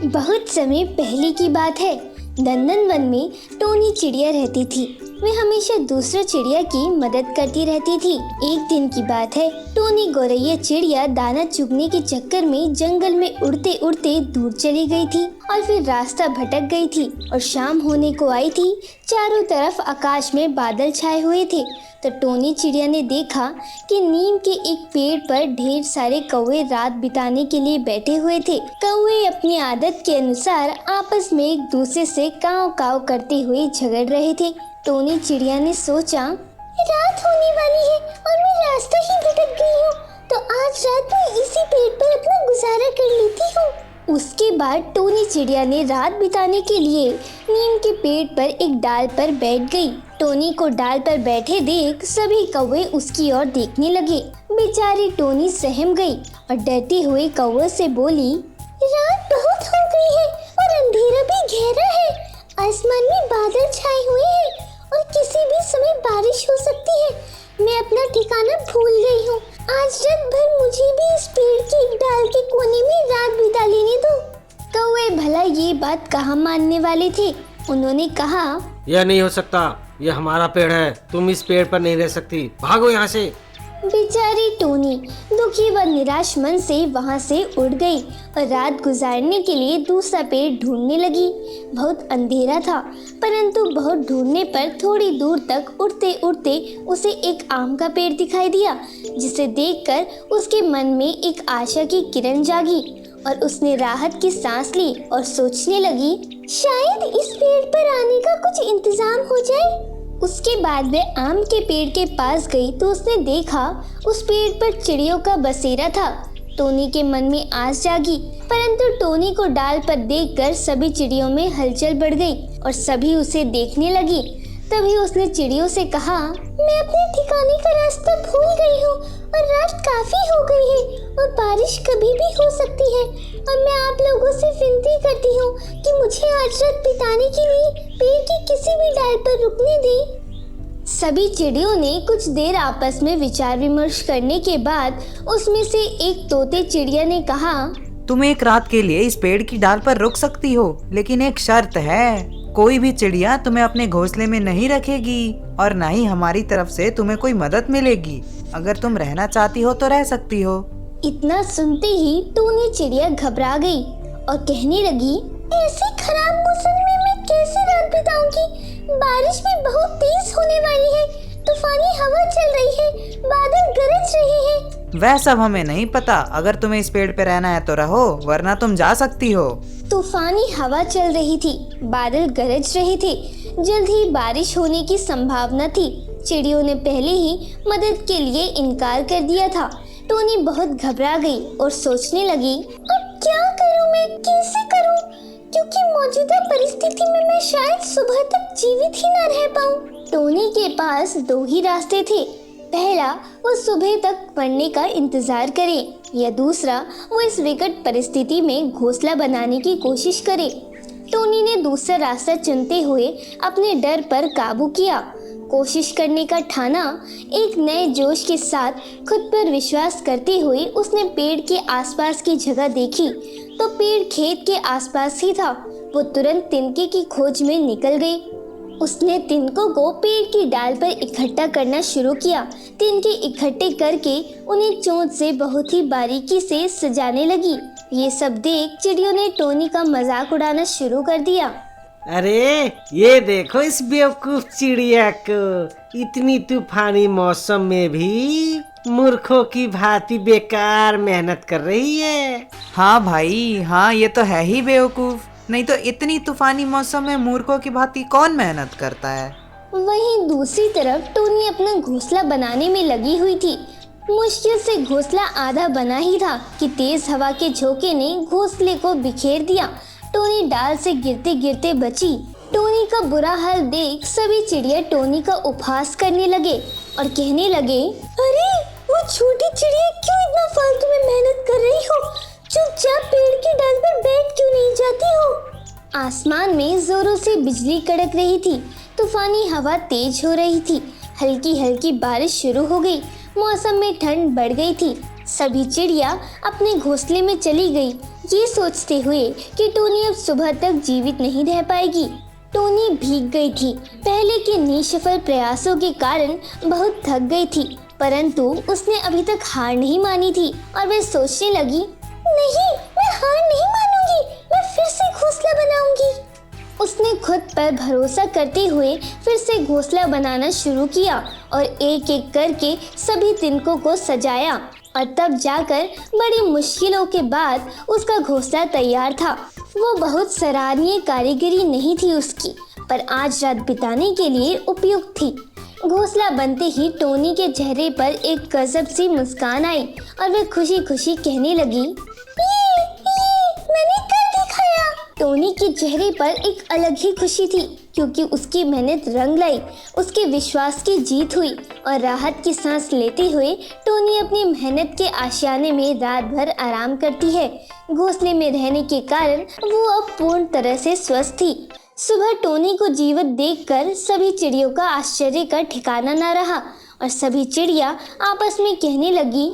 बहुत समय पहले की बात है। नंदनवन में टोनी चिड़िया रहती थी। वे हमेशा दूसरों चिड़िया की मदद करती रहती थी। एक दिन की बात है, टोनी गौरैया चिड़िया दाना चुगने के चक्कर में जंगल में उड़ते उड़ते दूर चली गई थी और फिर रास्ता भटक गई थी और शाम होने को आई थी। चारों तरफ आकाश में बादल छाए हुए थे। तो टोनी चिड़िया ने देखा कि नीम के एक पेड़ पर ढेर सारे कौवे रात बिताने के लिए बैठे हुए थे। कौवे अपनी आदत के अनुसार आपस में एक दूसरे से काव काव करते हुए झगड़ रहे थे। टोनी चिड़िया ने सोचा, रात होने वाली है और मैं रास्ता ही भटक गई हूँ, तो आज रात में इसी पेड़ पर अपना गुजारा कर लेती हूँ। उसके बाद टोनी चिड़िया ने रात बिताने के लिए नीम के पेड़ पर एक डाल पर बैठ गई। टोनी को डाल पर बैठे देख सभी कौवे उसकी ओर देखने लगे। बेचारी टोनी सहम गई और डरते हुए कौवे से बोली, रात बहुत हो गई है और अंधेरा भी गहरा है। आसमान में बादल छाए हुए हैं और किसी भी समय बारिश हो सकती है। मैं अपना ठिकाना भूल गई हूँ। आज रात भर मुझे भी इस पेड़ के एक डाल के कोने में रात बिता लेने दो। कौवे भला ये बात कहाँ मानने वाले थे। उन्होंने कहा, यह नहीं हो सकता, यह हमारा पेड़ है, तुम इस पेड़ पर नहीं रह सकती, भागो यहाँ से। बेचारी टोनी दुखी व निराश मन से वहां से उड़ गई और रात गुजारने के लिए दूसरा पेड़ ढूंढने लगी। बहुत अंधेरा था, परंतु बहुत ढूंढने पर थोड़ी दूर तक उड़ते उड़ते उसे एक आम का पेड़ दिखाई दिया, जिसे देखकर उसके मन में एक आशा की किरण जागी और उसने राहत की सांस ली और सोचने लगी, शायद इस पेड़ पर आने का कुछ इंतजाम हो जाए। उसके बाद वे आम के पेड़ के पास गई तो उसने देखा उस पेड़ पर चिड़ियों का बसेरा था। टोनी के मन में आस जागी, परंतु टोनी को डाल पर देखकर सभी चिड़ियों में हलचल बढ़ गई और सभी उसे देखने लगी। तभी उसने चिड़ियों से कहा, मैं अपने ठिकाने का रास्ता भूल गई हूँ और रात काफी हो गई है और बारिश कभी भी हो सकती है और मैं आप लोगों से विनती करती हूँ कि मुझे आज रात बिताने के लिए पेड़ के किसी भी डाल पर रुकने दें। सभी चिड़ियों ने कुछ देर आपस में विचार विमर्श करने के बाद उसमें से एक तोते चिड़िया ने कहा, तुम एक रात के लिए इस पेड़ की डाल पर रुक सकती हो, लेकिन एक शर्त है, कोई भी चिड़िया तुम्हें अपने घोंसले में नहीं रखेगी और न ही हमारी तरफ से तुम्हें कोई मदद मिलेगी। अगर तुम रहना चाहती हो तो रह सकती हो। इतना सुनते ही टोनी चिड़िया घबरा गई और कहने लगी, ऐसे खराब मौसम में मैं कैसे रात बिताऊंगी? बारिश भी बहुत तेज होने वाली है, तूफानी हवा चल रही है, बादल गरज रहे हैं। वह सब हमें नहीं पता, अगर तुम्हें इस पेड़ पे रहना है तो रहो, वरना तुम जा सकती हो। तूफानी हवा चल रही थी, बादल गरज रहे थे, जल्द ही बारिश होने की संभावना थी। चिड़ियों ने पहले ही मदद के लिए इनकार कर दिया था। टोनी बहुत घबरा गई और सोचने लगी, अब क्या करूं मैं, कैसे करूं? क्योंकि मौजूदा परिस्थिति में मैं शायद सुबह तक जीवित ही न रह पाऊं। टोनी के पास दो ही रास्ते थे। पहला, वो सुबह तक मरने का इंतजार करे या दूसरा, वो इस विकट परिस्थिति में घोंसला बनाने की कोशिश करे। टोनी ने दूसरा रास्ता चुनते हुए अपने डर पर काबू किया। कोशिश करने का ठाना, एक नए जोश के साथ खुद पर विश्वास करते हुए उसने पेड़ के आसपास की जगह देखी तो पेड़ खेत के आसपास ही था। वो तुरंत तिनके की खोज में निकल गई। उसने तिनकों को पेड़ की डाल पर इकट्ठा करना शुरू किया। तिनके इकट्ठे करके उन्हें चोंच से बहुत ही बारीकी से सजाने लगी। ये सब देख चिड़ियों ने टोनी का मजाक उड़ाना शुरू कर दिया। अरे ये देखो इस बेवकूफ चिड़िया को, इतनी तूफानी मौसम में भी मूर्खों की भांति बेकार मेहनत कर रही है। हाँ भाई, हाँ ये तो है ही बेवकूफ, नहीं तो इतनी तूफानी मौसम में मूर्खों की भांति कौन मेहनत करता है। वहीं दूसरी तरफ टोनी अपना घोंसला बनाने में लगी हुई थी। मुश्किल से घोंसला आधा बना ही था कि तेज हवा के झोंके ने घोंसले को बिखेर दिया। टोनी डाल से गिरते गिरते बची। टोनी का बुरा हाल देख सभी चिड़िया टोनी का उपहास करने लगे और कहने लगे, अरे वो छोटी चिड़िया क्यों इतना फालतू में मेहनत कर रही हो? चुपचाप पेड़ की डाल पर बैठ क्यों नहीं जाती हो? आसमान में जोरों से बिजली कड़क रही थी। तूफानी हवा तेज हो रही थी। हल्की हल्की बारिश शुरू हो गई। मौसम में ठंड बढ़ गई थी। सभी चिड़िया अपने घोंसले में चली गई। ये सोचते हुए कि टोनी अब सुबह तक जीवित नहीं रह पाएगी। टोनी भीग गई थी। पहले के निष्फल प्रयासों के कारण बहुत थक गई थी, परंतु उसने अभी तक हार नहीं मानी थी और वह सोचने लगी, नहीं, मैं हार नहीं मानूंगी, मैं फिर से घोंसला बनाऊंगी। उसने खुद पर भरोसा करते हुए फिर से घोंसला बनाना शुरू किया और एक एक करके सभी तिनकों को सजाया और तब जाकर बड़ी मुश्किलों के बाद उसका घोंसला तैयार था। वो बहुत सराहनीय कारीगरी नहीं थी उसकी, पर आज रात बिताने के लिए उपयुक्त थी। घोंसला बनते ही टोनी के चेहरे पर एक गजब सी मुस्कान आई और वह खुशी खुशी कहने लगी, ये मैंने कर दिखाया। टोनी के चेहरे पर एक अलग ही खुशी थी, क्योंकि उसकी मेहनत रंग लाई, उसके विश्वास की जीत हुई और राहत की सांस लेते हुए टोनी अपनी मेहनत के आशियाने में रात भर आराम करती है। घोंसले में रहने के कारण वो अब पूर्ण तरह से स्वस्थ थी। सुबह टोनी को जीवित देखकर सभी चिड़ियों का आश्चर्य का ठिकाना न रहा और सभी चिड़िया आपस में कहने लगी,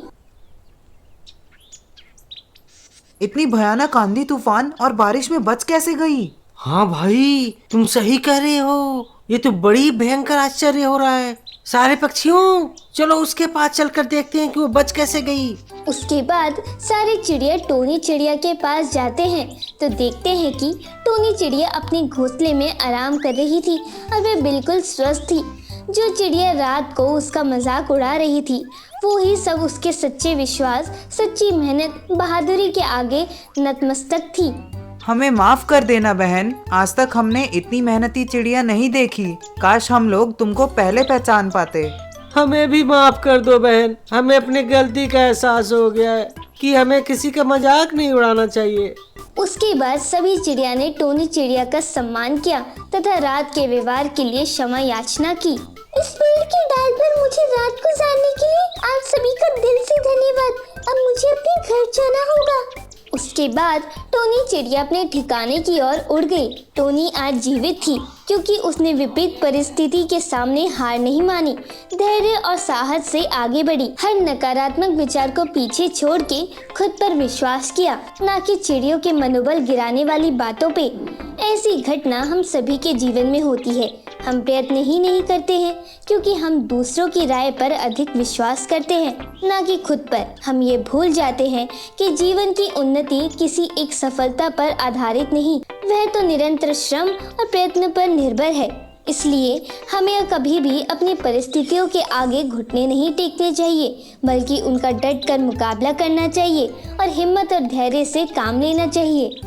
इतनी भयानक आंधी तूफान और बारिश में बच कैसे गई? हाँ भाई, तुम सही कह रहे हो। ये तो बड़ी भयंकर आश्चर्य हो रहा है। सारे पक्षियों, चलो उसके पास चलकर देखते हैं कि वो बच कैसे गई। उसके बाद सारे चिड़िया टोनी चिड़िया के पास जाते हैं तो देखते हैं कि टोनी चिड़िया अपने घोंसले में आराम कर रही थी और वह बिल्कुल स्वस्थ थी। जो चिड़िया रात को उसका मजाक उड़ा रही थी, वो ही सब उसके सच्चे विश्वास, सच्ची मेहनत, बहादुरी के आगे नतमस्तक थी। हमें माफ कर देना बहन, आज तक हमने इतनी मेहनती चिड़िया नहीं देखी। काश हम लोग तुमको पहले पहचान पाते। हमें भी माफ कर दो बहन, हमें अपनी गलती का एहसास हो गया है कि हमें किसी का मजाक नहीं उड़ाना चाहिए। उसके बाद सभी चिड़िया ने टोनी चिड़िया का सम्मान किया तथा रात के व्यवहार के लिए क्षमा याचना की। इस पेड़ के डाल पर मुझे रात गुजारने के लिए आप सभी का दिल से धन्यवाद। अब मुझे अपने घर जाना होगा। उसके बाद टोनी चिड़िया अपने ठिकाने की ओर उड़ गई। टोनी आज जीवित थी क्योंकि उसने विपरीत परिस्थिति के सामने हार नहीं मानी, धैर्य और साहस से आगे बढ़ी। हर नकारात्मक विचार को पीछे छोड़ के खुद पर विश्वास किया, ना कि चिड़ियों के मनोबल गिराने वाली बातों पे। ऐसी घटना हम सभी के जीवन में होती है। हम प्रयत्न ही नहीं करते हैं क्योंकि हम दूसरों की राय पर अधिक विश्वास करते हैं, ना कि खुद पर। हम ये भूल जाते हैं कि जीवन की उन्नति किसी एक सफलता पर आधारित नहीं, वह तो निरंतर श्रम और प्रयत्न पर निर्भर है। इसलिए हमें कभी भी अपनी परिस्थितियों के आगे घुटने नहीं टेकने चाहिए, बल्कि उनका डट कर मुकाबला करना चाहिए और हिम्मत और धैर्य से काम लेना चाहिए।